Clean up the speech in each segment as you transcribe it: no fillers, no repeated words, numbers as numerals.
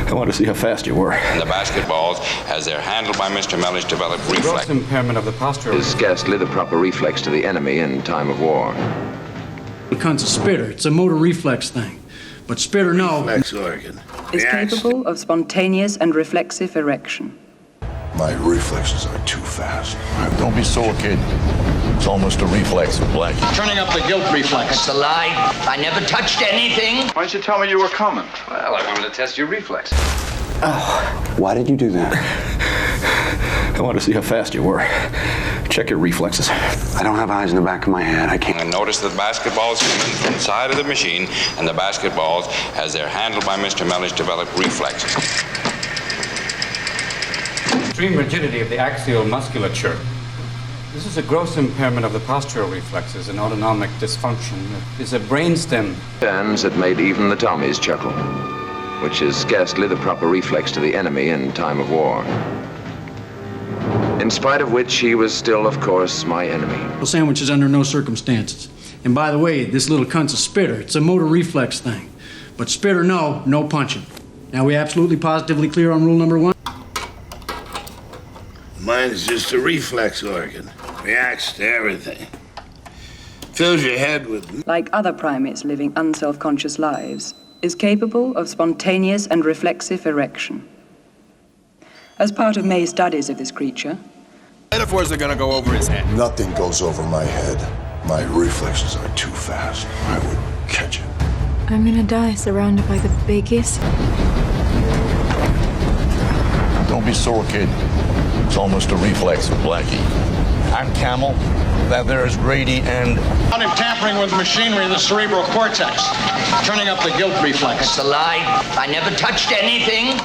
I want to see how fast you were. And the basketballs, as they're handled by Mr. Mellish, develop reflex. Gross impairment of the posture is scarcely the proper reflex to the enemy in time of war. The cunt's a spitter. It's a motor reflex thing. But spitter, no. Reflex organ. Is capable of spontaneous and reflexive erection. My reflexes are too fast. Don't be sore, kid. It's almost a reflex, Blackie. Turning up the guilt reflex. That's a lie. I never touched anything. Why didn't you tell me you were coming? Well, I wanted to test your reflex. Oh, why did you do that? I want to see how fast you were. Check your reflexes. I don't have eyes in the back of my head. I can't. And notice that the basketballs come in from the side of the machine, and the basketballs, as they're handled by Mr. Mellish, develop reflexes. Extreme rigidity of the axial musculature. This is a gross impairment of the postural reflexes and autonomic dysfunction. It is a brainstem. Turns that made even the Tommies chuckle, which is scarcely the proper reflex to the enemy in time of war. In spite of which, he was still, of course, my enemy. Sandwiches under no circumstances. And by the way, this little cunt's a spitter. It's a motor reflex thing. But spitter, no, no punching. Now, we absolutely positively clear on rule number 1? Mine is just a reflex organ. Reacts to everything. Fills your head with... Like other primates living unself-conscious lives, is capable of spontaneous and reflexive erection. As part of May's studies of this creature... Metaphors are gonna go over his head. Nothing goes over my head. My reflexes are too fast. I would catch it. I'm gonna die surrounded by the biggest. Don't be sore, kid. It's almost a reflex, Blackie. I'm Camel. That there is Grady and... On him tampering with machinery in the cerebral cortex. Turning up the guilt reflex. That's a lie. I never touched anything.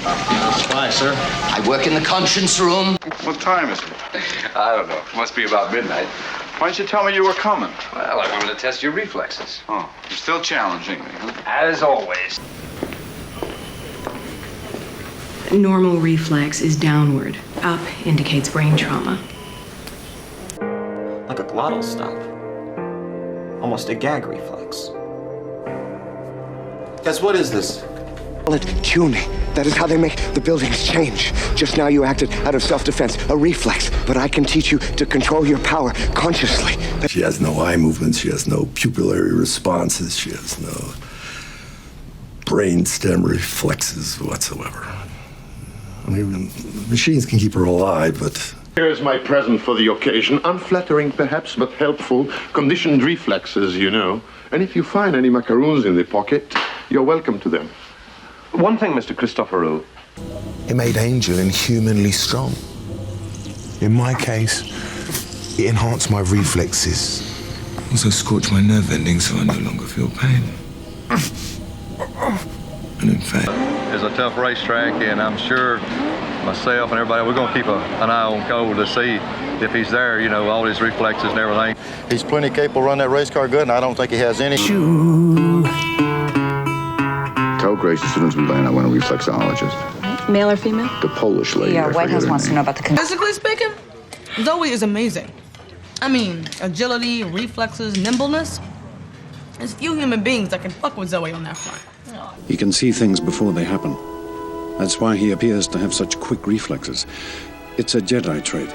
Why, sir? I work in the conscience room. What time is it? I don't know. Must be about midnight. Why didn't you tell me you were coming? Well, I wanted to test your reflexes. Oh, you're still challenging me, huh? As always. Normal reflex is downward. Up indicates brain trauma. Like a glottal stop. Almost a gag reflex. Guess what is this? Tuning. That is how they make the buildings change. Just now you acted out of self-defense, a reflex. But I can teach you to control your power consciously. She has no eye movements. She has no pupillary responses. She has no brainstem reflexes whatsoever. I mean, machines can keep her alive, but... Here's my present for the occasion. Unflattering, perhaps, but helpful. Conditioned reflexes, you know. And if you find any macaroons in the pocket, you're welcome to them. One thing, Mr. Christopherou. It made Angel inhumanly strong. In my case, it enhanced my reflexes. Also scorched my nerve endings so I no longer feel pain. And in fact... It's a tough racetrack, and I'm sure myself and everybody, we're going to keep an eye on Cole to see if he's there, you know, all his reflexes and everything. He's plenty capable of running that race car good, and I don't think he has any. Tell Grace as soon as we land, I want a reflexologist. Male or female? The Polish lady. Yeah, White House wants to know about the... Physically speaking, Zoe is amazing. I mean, agility, reflexes, nimbleness. There's few human beings that can fuck with Zoe on that front. He can see things before they happen. That's why he appears to have such quick reflexes. It's a Jedi trait.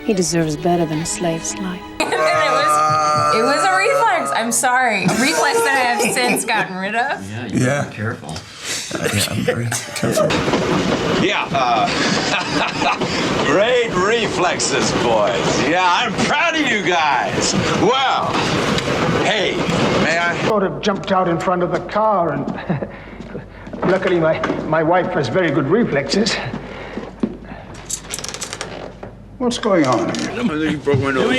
He deserves better than a slave's life. It was a reflex. I'm sorry. A reflex that I have since gotten rid of. Yeah, you gotta be careful. Yeah, I'm very careful. Yeah, great reflexes, boys. Yeah, I'm proud of you guys. Well, hey, may I? Sort of jumped out in front of the car, and luckily my wife has very good reflexes. What's going on here? I think you broke my nose.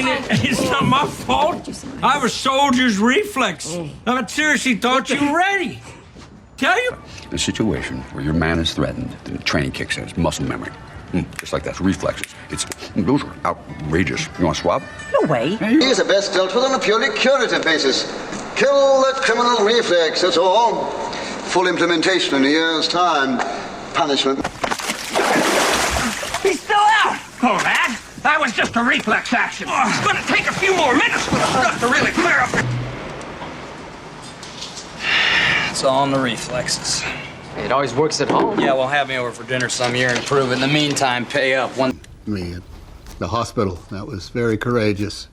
It's not my fault. I have a soldier's reflex. I seriously thought you were ready. Tell you. A situation where your man is threatened, then the training kicks in. It's muscle memory. Just like that, reflexes. Those are outrageous. You want to swap? No way. He is best dealt with on a purely curative basis. Kill that criminal reflex, that's all. Full implementation in a year's time. Punishment. He's still out. Oh, that was just a reflex action. It's gonna take a few more minutes for the stuff to really clear up. It's all in the reflexes. It always works at home. Yeah, well, have me over for dinner some year and prove it. In the meantime, pay up. Me at the hospital. That was very courageous.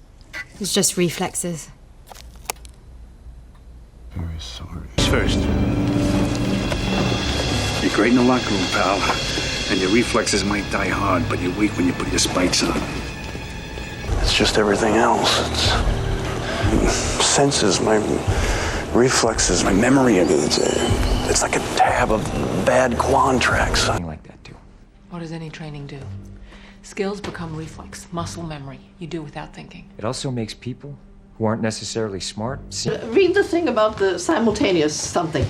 It's just reflexes. Very sorry. First. You're great in the locker room, pal. And your reflexes might die hard, but you're weak when you put your spikes on. It's just everything else. It's senses, my reflexes, my memory. It's like a tab of bad Quan tracks. Like that too. What does any training do? Skills become reflex, muscle memory. You do without thinking. It also makes people who aren't necessarily smart Read the thing about the simultaneous something.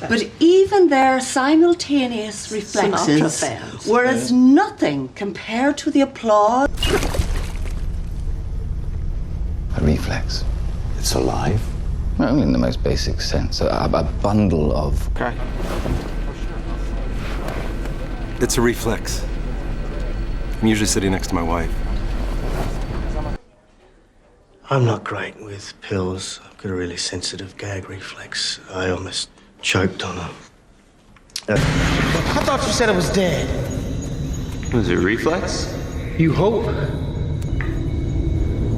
But even their simultaneous reflexes were as nothing compared to the applause. A reflex. It's alive. Well, in the most basic sense, a bundle of... Okay. It's a reflex. I'm usually sitting next to my wife. I'm not great with pills. I've got a really sensitive gag reflex. I almost choked on her. I thought you said it was dead. Was it reflex? You hope.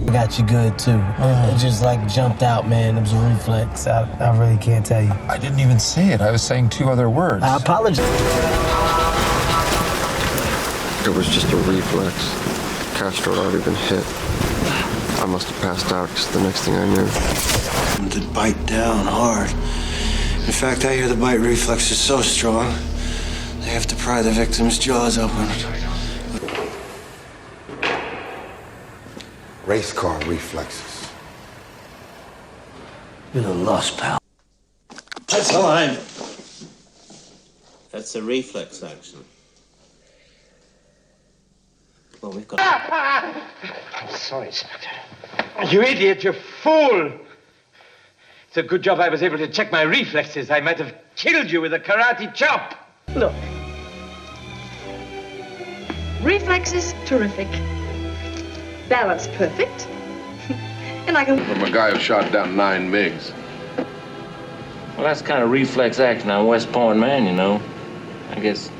Got you good, too. It just, like, jumped out, man. It was a reflex. I really can't tell you. I didn't even say it. I was saying 2 other words. I apologize. It was just a reflex. Castro had already been hit. I must have passed out because the next thing I knew. To bite down hard. In fact, I hear the bite reflex is so strong, they have to pry the victim's jaws open. Race car reflexes. You're the lost, pal. That's a line. That's a reflex action. Well, we've got... I'm sorry, Inspector. You idiot, you fool! It's a good job I was able to check my reflexes. I might have killed you with a karate chop. Look. Reflexes, terrific. Balance, perfect. And I can... From a guy who shot down 9 MiGs. Well, that's kind of reflex action on West Point Man, you know. I guess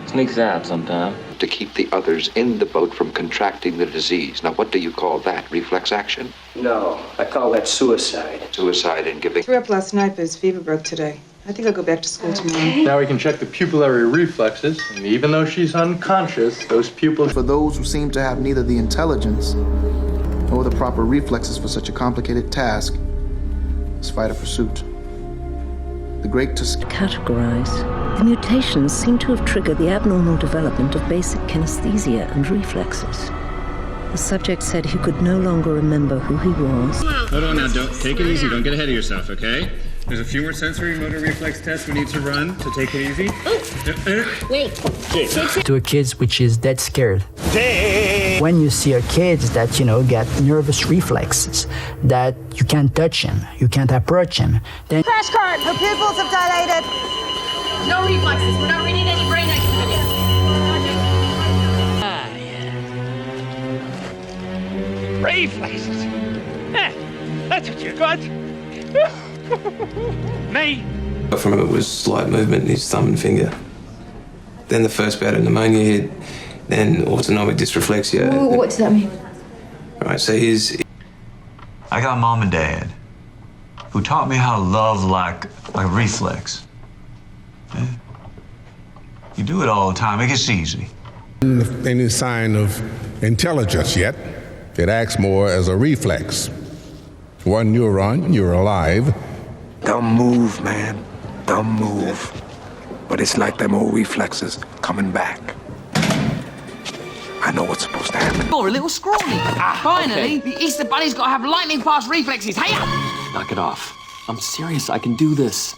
sneaks out sometime. To keep the others in the boat from contracting the disease. Now, what do you call that? Reflex action? No, I call that suicide. Suicide and giving... Threw up last night, but his fever broke today. I think I'll go back to school tomorrow. Now we can check the pupillary reflexes, and even though she's unconscious, those pupils... For those who seem to have neither the intelligence nor the proper reflexes for such a complicated task, is fight or pursuit. The great Categorize. The mutations seem to have triggered the abnormal development of basic kinesthesia and reflexes. The subject said he could no longer remember who he was. Hold on now, don't take it easy. Don't get ahead of yourself, okay? There's a few more sensory motor reflex tests we need to run, so take it easy. Wait. To a kid which is dead scared. When you see a kid that, get nervous reflexes, that you can't touch him, you can't approach him, then... Crash cart! Her pupils have dilated. No reflexes. We're not reading any brain activity. Reflexes. That's what you got. Me. From it was slight movement in his thumb and finger. Then the first bout of pneumonia hit, then autonomic dysreflexia. What does that mean? Right, so his... I got mom and dad who taught me how to love like reflex. Yeah. You do it all the time, it gets easy. Any sign of intelligence yet? It acts more as a reflex. One neuron, you're alive. They'll move, man. They'll move. But it's like them old reflexes coming back. I know what's supposed to happen. You're a little scrawny. Finally, the Easter Bunny's got to have lightning fast reflexes. Hey up! Knock it off. I'm serious, I can do this.